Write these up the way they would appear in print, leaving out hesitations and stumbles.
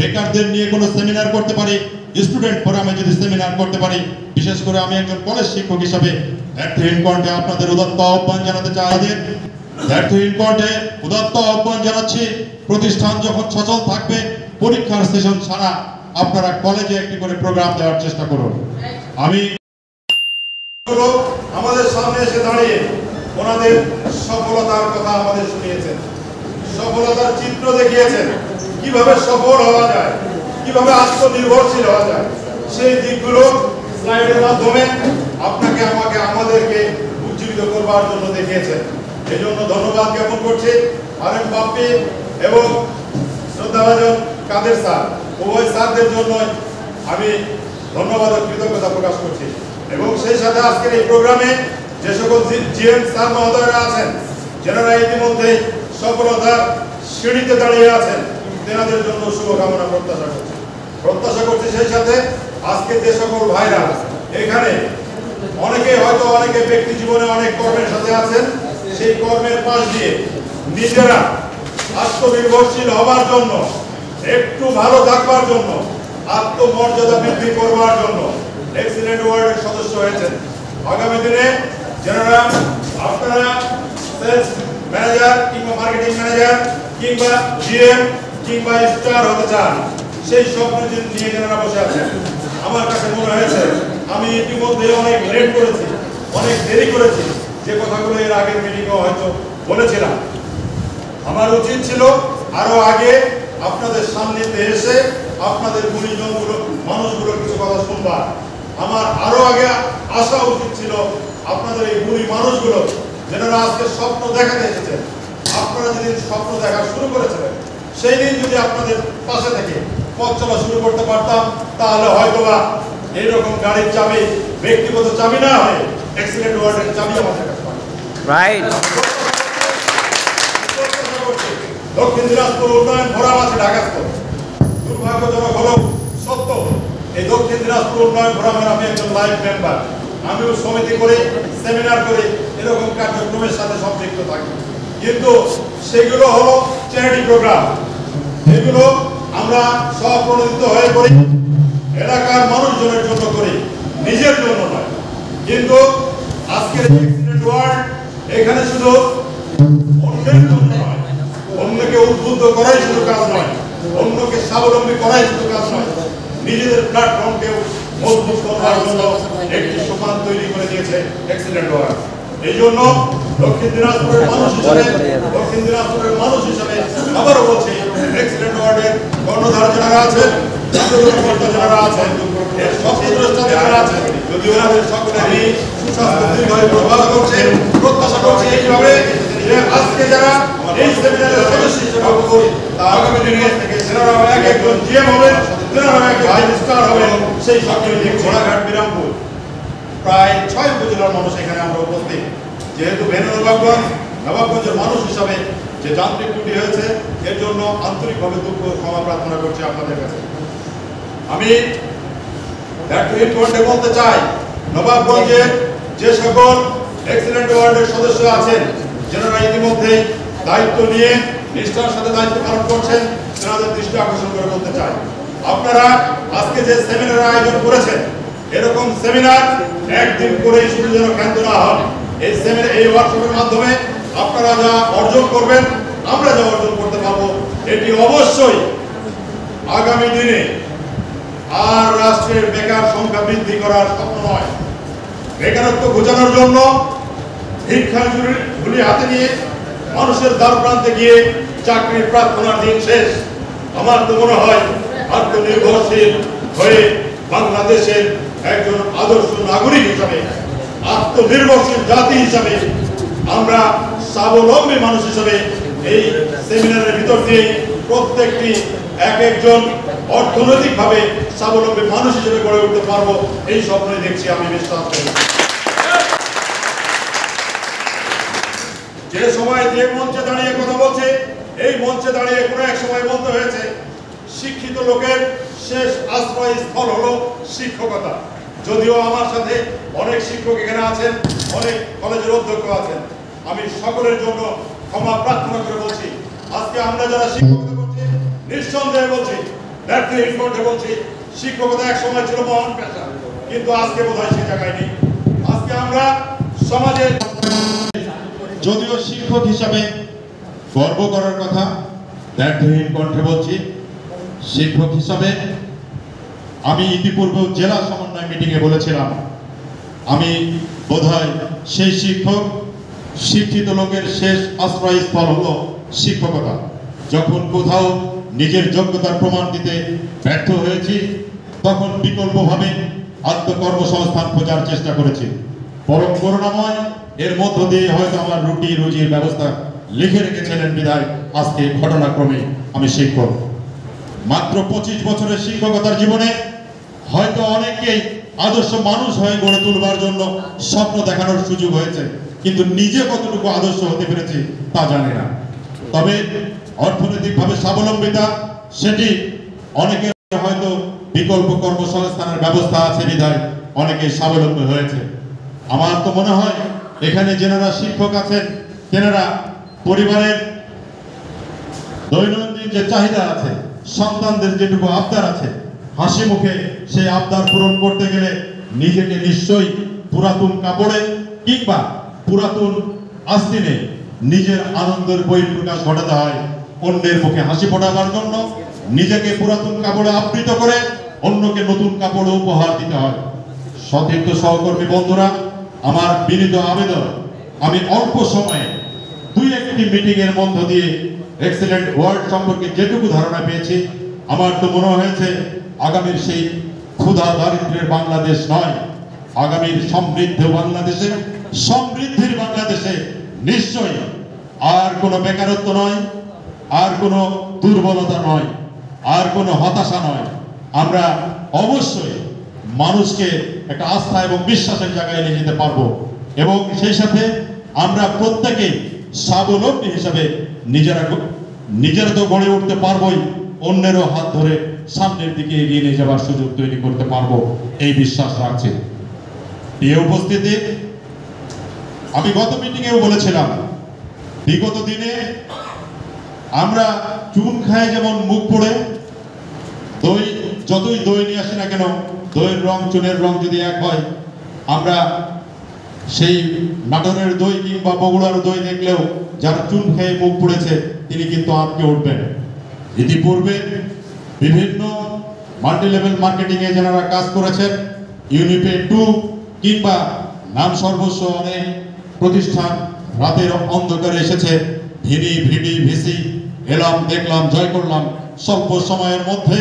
বেকারদের নিয়ে কোনো সেমিনার করতে পারি, স্টুডেন্ট ফোরামে যদি সেমিনার করতে পারি, বিশেষ করে আমি একজন কলেজ শিক্ষক হিসাবে দ্ব্যর্থহীন কণ্ঠে আপনাদের উদাত্ত আহ্বান জানাতে চাই। দ্ব্যর্থহীন কণ্ঠে উদাত্ত আহ্বান জানাচ্ছি, প্রতিষ্ঠান যখন সচল থাকবে, পরীক্ষার সেশন ছাড়া আপনারা কলেজে একটি করে প্রোগ্রাম দেওয়ার চেষ্টা করুন। আমি আমাদের সামনে এসে দাঁড়িয়ে ওনাদের সফলতার কথা আমাদের শুনিয়েছেন, সফলতার চিত্র দেখিয়েছেন, কিভাবে সফল হওয়া যায়, কিভাবে আত্মনির্ভরশীল হওয়া যায়, সেই দিকগুলো স্লাইডের মাধ্যমে আপনাকে আমাকে আমাদেরকে উজ্জীবিত করবার জন্য দেখিয়েছেন। এই জন্য ধন্যবাদ জ্ঞাপন করছি আরএম বাপ্পি এবং শ্রদ্ধাভাজন কাদের স্যার, উভয় স্যারদের জন্য আমি ধন্যবাদ ও কৃতজ্ঞতা প্রকাশ করছি। এবং সেই সাথে আজকের এই প্রোগ্রামে যে সকল জিএম স্যার মহোদয়রা আছেন, যারা ইতিমধ্যে সফলতার সিঁড়িতে দাঁড়িয়ে আছেন, তেনাদের জন্য শুভকামনা প্রত্যাশা করছি। সেই সাথে আজকে যে সকল ভাইরা এখানে অনেকে ব্যক্তি জীবনে অনেক কর্মের সাথে আছেন, সেই কর্মের পাশ দিয়ে নিজেরা আত্মনির্ভরশীল হবার জন্য, একটু ভালো থাকবার জন্য, আত্মমর্যাদা বৃদ্ধি করবার জন্য এক্সিলেন্ট ওয়ার্ডের সদস্য হয়েছেন। আগামী দিনে যারা আপনারা সেলস ম্যানেজার কিংবা মার্কেটিং ম্যানেজার কিংবা জিএম কিংবা স্টার হতে চান, সেই স্বপ্ন নিয়ে যারা বসে আছেন, আমার কাছে মনে হয়েছে আমি ইতিমধ্যে অনেক লেট করেছি, অনেক দেরি করেছি, যে কথাগুলো এর আগের মিটিংও হয়তো বলেছিলাম। আমার উচিত ছিল আরো আগে আপনাদের সামনেতে এসে আপনাদের গুণীজনগুলো মানুষগুলো কিছু কথা শুনবার। আমার আরো আগে আসা উচিত ছিল আপনাদের এই গুণী মানুষগুলো, যারা আজকে স্বপ্ন দেখাতে এসেছেন। আপনারা যেদিন স্বপ্ন দেখা শুরু করেছিলেন, সেই দিন যদি আপনাদের পাশে থেকে পথ চলা শুরু করতে পারতাম, তাহলে হয়তোবা এইরকম গাড়ির চাবি ব্যক্তিগত চাবি না হয়ে এক্সিলেন্ট ওয়ার্ডের চাবি আমাদের কাছে পাবে। রাইট। দক্ষিণ দিনাজপুর উন্নয়ন ফোরাম আছে ঢাকাস্থ। দুর্ভাগ্যজনক হলো সত্য, এই দক্ষিণ দিনাজপুর উন্নয়ন ফোরামের আমি একজন লাইভ মেম্বার। আমিও সমিতি করে, সেমিনার করে এরকম কার্যক্রমের সাথে সম্পৃক্ত থাকি, কিন্তু সেগুলো হলো চ্যারিটি প্রোগ্রাম। এগুলো আমরা স্বপ্রণোদিত হয়ে করি, এলাকার মানুষজনের জন্য করি, নিজের জন্য নয়। কিন্তু আজকের এক্সিলেন্ট ওয়ার্ড এখানে শুধু অন্যের জন্য নয়, অন্যকে উদ্বুদ্ধ করাই শুধু কাজ নয়, অন্যকে স্বাবলম্বী করাই শুধু কাজ নয়, নিজেদের প্ল্যাটফর্মকেও মজবুত করার জন্য একটি সোপান তৈরি করে দিয়েছে এক্সিলেন্ট ওয়ার্ড। এই জন্য দক্ষিণ দিনাজপুরের মানুষ হিসেবে আবারও বলছি, এক্সিলেন্ট ওয়ার্ডের কর্ণধার যারা আছেন, যারা আছেন, এর স্বপ্নদ্রষ্টা যারা আছেন, যদি ওনাদের সকলেরই সুস্বাস্থ্য দীর্ঘায়ু প্রভাব করছে, প্রত্যাশা করছে এইভাবে যে আজকে যারা এই সেমিনারের সদস্য হিসেবে আগামী দিনে যারা এক একজন জিএম হবেন, যারা একজন স্টার হবেন, সেই সকলে ঘোড়াঘাট বিরামপুর প্রায় 6 উপজেলার মানুষ এখানে আমরা উপস্থিত। যেহেতু ভেনু নবাবগঞ্জের মানুষ হিসাবে যে যান্ত্রিক ত্রুটি হয়েছে, এর জন্য আন্তরিকভাবে দুঃখ ক্ষমা প্রার্থনা করছি আপনাদের কাছে। আমি দ্ব্যর্থহীন কণ্ঠে বলতে চাই, নবাবগঞ্জে যে সকল এক্সিলেন্ট ওয়ার্ডের সদস্য আছেন, যারা ইতিমধ্যে দায়িত্ব নিয়ে নিষ্ঠার সাথে দায়িত্ব পালন করছেন, তাদের দৃষ্টি আকর্ষণ করে বলতে চাই, আপনারা আজকে যে সেমিনার আয়োজন করেছেন, এরকম সেমিনার একদিন করেই শুধু যেন ক্ষান্ত না হন। এই সেমিনার, এই ওয়ার্কশপের মাধ্যমে আপনারা যা অর্জন করবেন, আমরা যা অর্জন করতে পারবো, এটি অবশ্যই আগামী দিনে আর রাষ্ট্রের বেকার সংখ্যা বৃদ্ধি করার স্বপ্ন নয়। বেকারত্ব ঘোচানোর জন্য ভিক্ষা ঝুলি হাতে নিয়ে মানুষের দ্বার প্রান্তে গিয়ে চাকরির প্রার্থনার দিন শেষ। আমার তো মনে হয় আত্মনির্ভরশীল হয়ে বাংলাদেশের একজন আদর্শ নাগরিক হিসাবে, আত্মনির্ভরশীল জাতি হিসাবে, আমরা স্বাবলম্বী মানুষ হিসাবে এই সেমিনারের ভিতর দিয়ে প্রত্যেকটি এক একজন অর্থনৈতিকভাবে স্বাবলম্বী মানুষ হিসেবে গড়ে উঠতে পারবো, এই স্বপ্নই দেখছি আমি বিশ্বাস করি। যে সময় যে মঞ্চে দাঁড়িয়ে কথা বলছে, এই মঞ্চে দাঁড়িয়ে কোনো এক সময় বলতে হয়েছে শিক্ষিত লোকের শেষ আশ্রয় স্থল হলো শিক্ষকতা। যদিও আমার সাথে অনেক শিক্ষক এখানে আছেন, অনেক কলেজের অধ্যক্ষ আছেন, আমি সকলের জন্য ক্ষমা প্রার্থনা করে বলছি, আজকে আমরা যারা শিক্ষকতা করছি, নিঃসন্দেহে বলছি ব্যক্তিহীন কণ্ঠে বলছি, শিক্ষকতা এক সময় ছিল মহান পেশা, কিন্তু আজকে বোধহয় সে জায়গায় নেই। আজকে আমরা সমাজের, যদিও শিক্ষক হিসাবে গর্ব করার কথা, ব্যক্তিহীন কণ্ঠে বলছি, শিক্ষক হিসাবে আমি ইতিপূর্বেও জেলা সমন্বয় মিটিংয়ে বলেছিলাম, আমি বোধহয় সেই শিক্ষক, শিক্ষিত লোকের শেষ আশ্রয়স্থল হলো শিক্ষকতা। যখন কোথাও নিজের যোগ্যতার প্রমাণ দিতে ব্যর্থ হয়েছি, তখন বিকল্পভাবে আত্মকর্মসংস্থান খোঁজার চেষ্টা করেছি। পরম করুণাময় এর মধ্য দিয়ে হয়তো আমার রুটি রুজির ব্যবস্থা লিখে রেখেছিলেন বিধায় আজকে ঘটনাক্রমে আমি শিক্ষক। মাত্র 25 বছরের শিক্ষকতার জীবনে হয়তো অনেকেই আদর্শ মানুষ হয়ে গড়ে তুলবার জন্য স্বপ্ন দেখানোর সুযোগ হয়েছে, কিন্তু নিজে কতটুকু আদর্শ হতে পেরেছি তা জানি না। তবে অর্থনৈতিকভাবে স্বাবলম্বিতা, সেটি অনেকের হয়তো বিকল্প কর্মসংস্থানের ব্যবস্থা আছে বিধায় অনেকে স্বাবলম্বী হয়েছে। আমার তো মনে হয় এখানে যারা শিক্ষক আছেন, তেনারা পরিবারের দৈনন্দিন যে চাহিদা আছে, সন্তানদের যেটুকু আবদার আছে, হাসি মুখে সেই আবদার পূরণ করতে গেলে নিজেকে নিশ্চয়ই পুরাতন কাপড়ে কিংবা পুরাতন আস্তিনে নিজের আনন্দের বহিঃপ্রকাশ ঘটাতে হয়। অন্যের মুখে হাসি ফোটাবার জন্য নিজেকে পুরাতন কাপড়ে আবৃত করে অন্যকে নতুন কাপড় উপহার দিতে হয়। সতীর্থ সহকর্মী বন্ধুরা, আমার বিনীত আবেদন, আমি অল্প সময়ে 2-1টি মিটিং এর মধ্য দিয়ে এক্সেলেন্ট ওয়ার্ড সম্পর্কে যেটুকু ধারণা পেয়েছি, আমার তো মনে হয়েছে আগামীর সেই ক্ষুধা দারিদ্র্যের বাংলাদেশ নয়, আগামীর সমৃদ্ধ বাংলাদেশে, সমৃদ্ধির বাংলাদেশে নিশ্চয়ই আর কোনো বেকারত্ব নয়, আর কোনো দুর্বলতা নয়, আর কোনো হতাশা নয়। আমরা অবশ্যই মানুষকে একটা আস্থা এবং বিশ্বাসের জায়গায় নিয়ে যেতে পারবো, এবং সেই সাথে আমরা প্রত্যেকেই স্বাবলম্বী হিসাবে নিজেরা তো গড়ে উঠতে পারবোই, অন্যেরও হাত ধরে সামনের দিকে এগিয়ে নিয়ে যাওয়ার সুযোগ তৈরি করতে পারবো, এই বিশ্বাস রাখছি। এই উপস্থিতি, আমি গত মিটিংয়েও বলেছিলাম, বিগত দিনে আমরা চুন খায় যেমন মুখ পড়ে, দই যতই দই নিয়ে আসি না কেন, দইয়ের রং চুনের রং যদি এক হয়, আমরা সেই নাটোরের দই কিংবা বগুড়ার দই দেখলেও যারা চুন খেয়ে মুখ পুড়েছে তিনি কিন্তু আটকে উঠবেন। ইতিপূর্বে বিভিন্ন মাল্টি লেভেল মার্কেটিং এ যারা কাজ করেছেন, ইউনিপে 2 কিংবা নাম সর্বস্ব অনেক প্রতিষ্ঠান রাতের অন্ধকারে এসেছে, ভিডি ভিসি এলাম, দেখলাম, জয় করলাম, স্বল্প সময়ের মধ্যে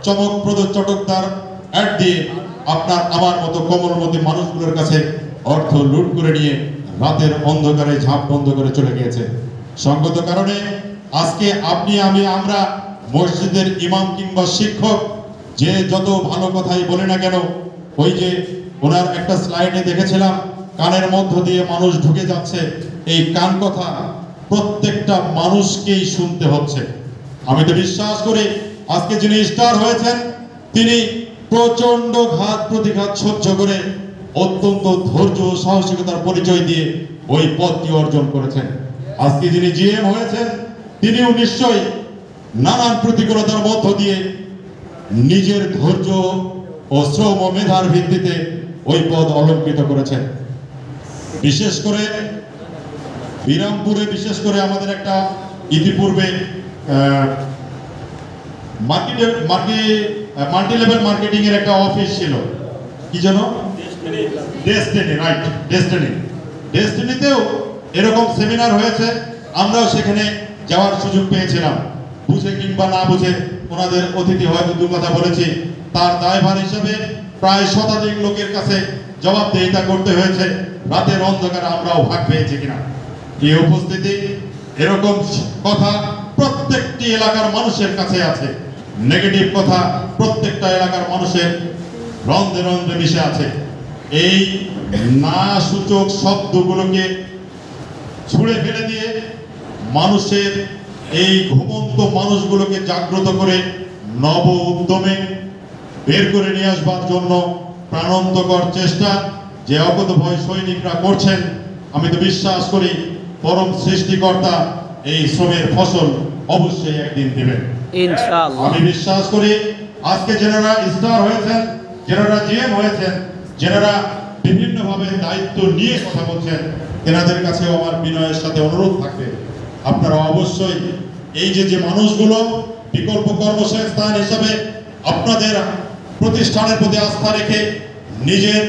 চমকপ্রদ চটকদার অ্যাড দিয়ে আপনার আমার মতো কোমলমতি মানুষগুলোর কাছে অর্থ লুট করে নিয়ে রাতের অন্ধকারে ঝাঁপ বন্ধ করে চলে গিয়েছে। সঙ্গত কারণে আজকে আপনি আমরা মসজিদের ইমাম কিংবা শিক্ষক যে যত ভালো কথাই বলি না কেন, ওই যে ওনার একটা স্লাইডে দেখেছিলাম কানের মধ্য দিয়ে মানুষ ঢুকে যাচ্ছে, এই কান কথা প্রত্যেকটা মানুষকেই শুনতে হচ্ছে। আমি তো বিশ্বাস করি আজকে যিনি স্টার হয়েছেন তিনি প্রচন্ড ঘাত প্রতিঘাত সহ্য করে অত্যন্ত ধৈর্য ও সাহসিকতার পরিচয় দিয়ে ওই পদটি অর্জন করেছেন। আজকে যিনি জিএম হয়েছেন তিনিও নিশ্চয়ই নানান প্রতিকূলতার মধ্য দিয়ে নিজের ধৈর্য ও শ্রম ও মেধার ভিত্তিতে ওই পদ অলঙ্কৃত করেছেন। বিশেষ করে বিরামপুরে, বিশেষ করে আমাদের একটা ইতিপূর্বে মাল্টি লেভেল মার্কেটিং এর একটা অফিস ছিল, কি যেন ডেস্টিনি, রাইট, ডেস্টিনিতেও এরকম সেমিনার হয়েছে, আমরাও সেখানে যাওয়ার সুযোগ পেয়েছিলাম। বুঝে কিংবা না বুঝে ওনাদের অতিথি হয়তো দু কথা বলেছি, তার দায়ভার হিসেবে প্রায় শতাধিক লোকের কাছে জবাবদিহিতা করতে হয়েছে, রাতের অন্ধকারে আমরাও ভাগ পেয়েছি কিনা। এই উপস্থিতি, এরকম কথা প্রত্যেকটি এলাকার মানুষের কাছে আছে, নেগেটিভ কথা প্রত্যেকটা এলাকার মানুষের রন্ধে রন্ধে মিশে আছে। এই না সূচক শব্দগুলোকে ছুঁড়ে ফেলে দিয়ে মানুষের এই ঘুমন্ত মানুষগুলোকে জাগ্রত করে নব উদ্যমে বের করে নিয়ে আসবার জন্য প্রাণান্তকর চেষ্টা যে অকুতভয় সৈনিকরা করছেন, আমি তো বিশ্বাস করি পরম সৃষ্টিকর্তা এই শ্রমের ফসল অবশ্যই একদিন দিবেন। ইনশাআল্লাহ। আমি বিশ্বাস করি আজকে যারা স্টার হয়েছেন, যারা জিএম হয়েছেন, যারা বিভিন্নভাবে দায়িত্ব নিয়ে কথা বলছেন, তেনাদের কাছেও আমার বিনয়ের সাথে অনুরোধ থাকবে, আপনারা অবশ্যই এই যে মানুষগুলো বিকল্প কর্মসংস্থান হিসাবে আপনাদের প্রতিষ্ঠানের প্রতি আস্থা রেখে নিজের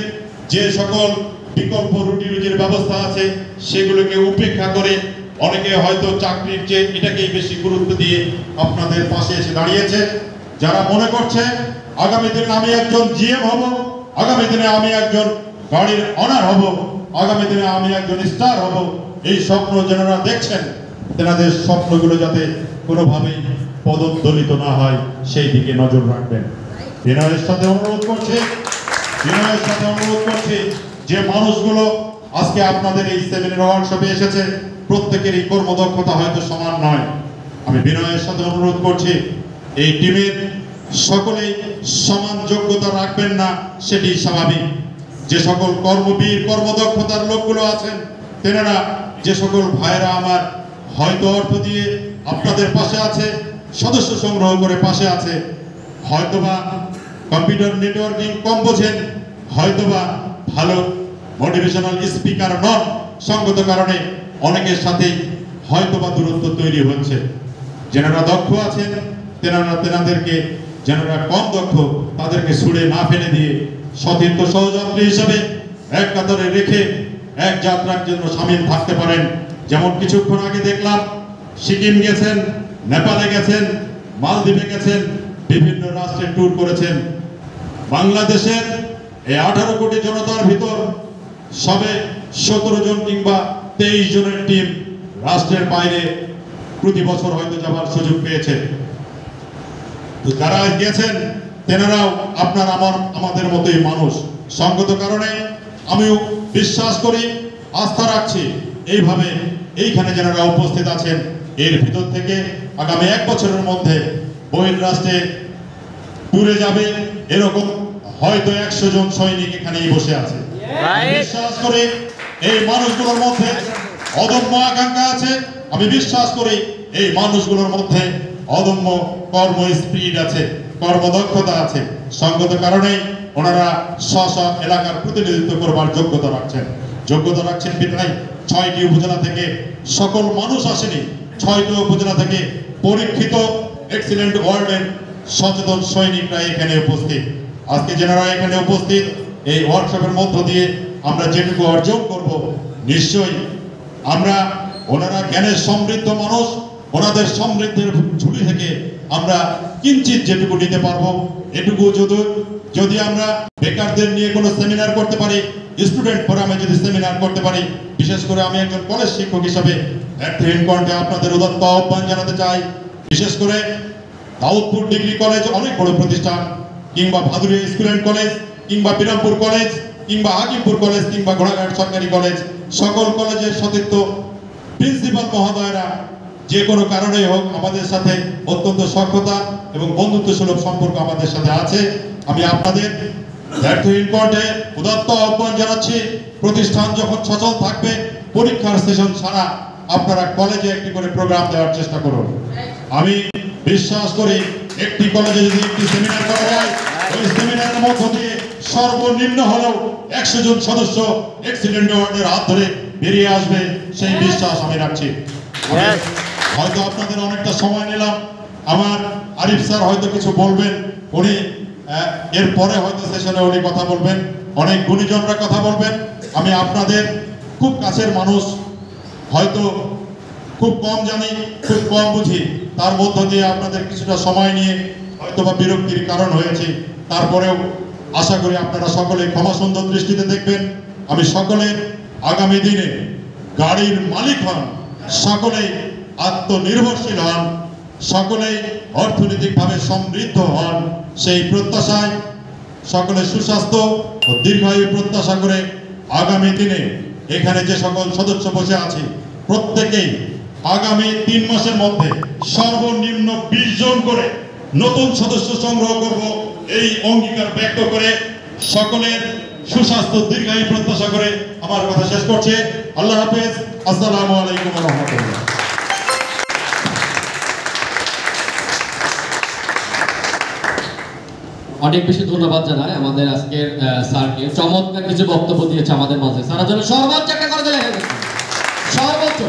যে সকল বিকল্প রুটি রুজির ব্যবস্থা আছে সেগুলোকে উপেক্ষা করে অনেকে হয়তো চাকরির চেয়ে এটাকেই বেশি গুরুত্ব দিয়ে আপনাদের পাশে এসে দাঁড়িয়েছে। যারা মনে করছে আগামী দিনে আমি একজন জিএম হব, আগামী দিনে আমি একজন গাড়ির অনার হব, আগামী দিনে আমি একজন স্টার হব, এই স্বপ্ন যারা দেখছেন তেনাদের স্বপ্নগুলো যাতে কোনোভাবেই পদদলিত না হয় সেই দিকে নজর রাখবেন। বিনয়ের সাথে অনুরোধ করছি যে মানুষগুলো আজকে আপনাদের এই সেমিনার ওয়ার্কশপে এসেছে প্রত্যেকেরই কর্মদক্ষতা হয়তো সমান নয়। আমি বিনয়ের সাথে অনুরোধ করছি এই টিমের সকলেই সমান যোগ্যতা রাখবেন না, সেটি স্বাভাবিক। যে সকল কর্মবীর কর্মদক্ষতার লোকগুলো আছেন তেনারা, যে সকল ভাইরা আমার হয়তো অর্থ দিয়ে আপনাদের পাশে আছে, সদস্য সংগ্রহ করে পাশে আছে, হয়তোবা কম্পিউটার নেটওয়ার্কিং কম বোঝেন, হয়তোবা ভালো মোটিভেশনাল স্পিকার নন, সঙ্গত কারণে অনেকের সাথেই হয়তোবা দূরত্ব তৈরি হচ্ছে। যারা দক্ষ আছেন তেনাদেরকে, যারা কম দক্ষ তাদেরকে ছুড়ে না ফেলে দিয়ে সতীর্থ সহযাত্রী হিসাবে এক কাতারে রেখে এক যাত্রার জন্য সামিল থাকতে পারেন। যেমন কিছুক্ষণ আগে দেখলাম সিকিম গেছেন, নেপালে গেছেন, মালদ্বীপে গেছেন, বিভিন্ন রাষ্ট্রে ট্যুর করেছেন। বাংলাদেশের এই 18 কোটি জনতার ভিতর সবে 17 জন কিংবা 23 জনের টিম রাষ্ট্রের বাইরে প্রতি বছর হয়তো যাবার সুযোগ পেয়েছে। তো যারা গেছেন তেনারাও আপনার আমাদের মতোই মানুষ। সঙ্গত কারণে আমিও বিশ্বাস করি, আস্থা রাখছি এইভাবে এইখানে যারা উপস্থিত আছেন এর ভিতর থেকে আগামী 1 বছরের মধ্যে বহির রাষ্ট্রে ট্যুরে যাবে এরকম হয়তো 100 জন সৈনিক এখানেই বসে আছে। বিশ্বাস করি এই মানুষগুলোর মধ্যে অদম্য আকাঙ্ক্ষা আছে। আমি বিশ্বাস করি এই মানুষগুলোর মধ্যে অদম্য কর্ম স্পিরিট আছে, কর্মদক্ষতা আছে। সঙ্গত কারণেই ওনারা স্ব এলাকার প্রতিনিধিত্ব করবার যোগ্যতা রাখছেন বিধায় 6টি উপজেলা থেকে সকল মানুষ আসেনি, 6টি উপজেলা থেকে পরীক্ষিত এক্সিলেন্ট ওয়ার্ল্ডের সচেতন সৈনিকরা এখানে উপস্থিত। আজকে যারা এখানে উপস্থিত এই ওয়ার্কশপের মধ্য দিয়ে আমরা যেটুকু অর্জন করব, নিশ্চয়ই আমরা ওনারা জ্ঞানের সমৃদ্ধ মানুষ, ওনাদের সমৃদ্ধের ঝুলি থেকে আমরা কিঞ্চিত যেটুকু নিতে পারবো, এটুকু যদি আমরা বেকারদের নিয়ে কোনো সেমিনার করতে পারি, স্টুডেন্ট ফোরামে যদি সেমিনার করতে পারি, বিশেষ করে আমি একজন কলেজ শিক্ষক হিসাবে একদিন কণ্ঠে আপনাদের উদাত্ত আহ্বান জানাতে চাই। বিশেষ করে দাউদপুর ডিগ্রি কলেজ অনেক বড় প্রতিষ্ঠান, কিংবা ভাদুরিয়া স্কুল অ্যান্ড কলেজ, কিংবা বিরামপুর কলেজ, কিংবা হাকিমপুর কলেজ, কিংবা ঘোড়াঘাট সরকারি কলেজ, সকল কলেজের সতীর্থ প্রিন্সিপাল মহোদয়রা যে কোনো কারণেই হোক আমাদের সাথে অত্যন্ত সখ্যতা এবং বন্ধুত্ব সুলভ সম্পর্ক আমাদের সাথে আছে। আমি আপনাদের ব্যর্থহীন কণ্ঠে উদাত্ত আহ্বান জানাচ্ছি, প্রতিষ্ঠান যখন সচল থাকবে পরীক্ষার সেশন ছাড়া আপনারা কলেজে একটি করে প্রোগ্রাম দেওয়ার চেষ্টা করুন। আমি বিশ্বাস করি একটি কলেজে যদি একটি সেমিনার করা যায়, ওই সেমিনারের মধ্য দিয়ে সর্বনিম্ন হলেও 100 জন সদস্য এক্সিলেন্ট ওয়ার্ডের হাত ধরে বেরিয়ে আসবে, সেই বিশ্বাস আমি রাখছি। হয়তো আপনাদের অনেকটা সময় নিলাম, আমার আরিফ স্যার হয়তো কিছু বলবেন, উনি এরপরে হয়তো সেশনে উনি কথা বলবেন, অনেক গুণীজনরা কথা বলবেন। আমি আপনাদের খুব কাছের মানুষ, হয়তো খুব কম জানি, খুব কম বুঝি, তার মধ্য দিয়ে আপনাদের কিছুটা সময় নিয়ে হয়তোবা বিরক্তির কারণ হয়েছে। তারপরেও আশা করি আপনারা সকলে ক্ষমা সুন্দর দৃষ্টিতে দেখবেন। আমি সকলের আগামী দিনে গাড়ির মালিক হন, সকলেই আত্মনির্ভরশীল হন, সকলেই অর্থনৈতিকভাবে সমৃদ্ধ হন, সেই প্রত্যাশায় সকলের সুস্বাস্থ্য ও দীর্ঘায়ু প্রত্যাশা করে আগামী দিনে এখানে যে সকল সদস্য বসে আছে প্রত্যেকেই আগামী 3 মাসের মধ্যে সর্বনিম্ন 20 জন করে নতুন সদস্য সংগ্রহ করব, এই অঙ্গীকার ব্যক্ত করে সকলের সুস্বাস্থ্য দীর্ঘায়ু প্রত্যাশা করে আমার কথা শেষ করছি। আল্লাহ হাফেজ। আসসালামু আলাইকুম ওয়া রাহমাতুল্লাহ। অনেক বেশি ধন্যবাদ জানাই আমাদের আজকের স্যারকে, চমৎকার কিছু বক্তব্য দিয়েছে আমাদের মাঝে। স্যারের জন্য সর্বোচ্চ একটা করে দিলে সর্বোচ্চ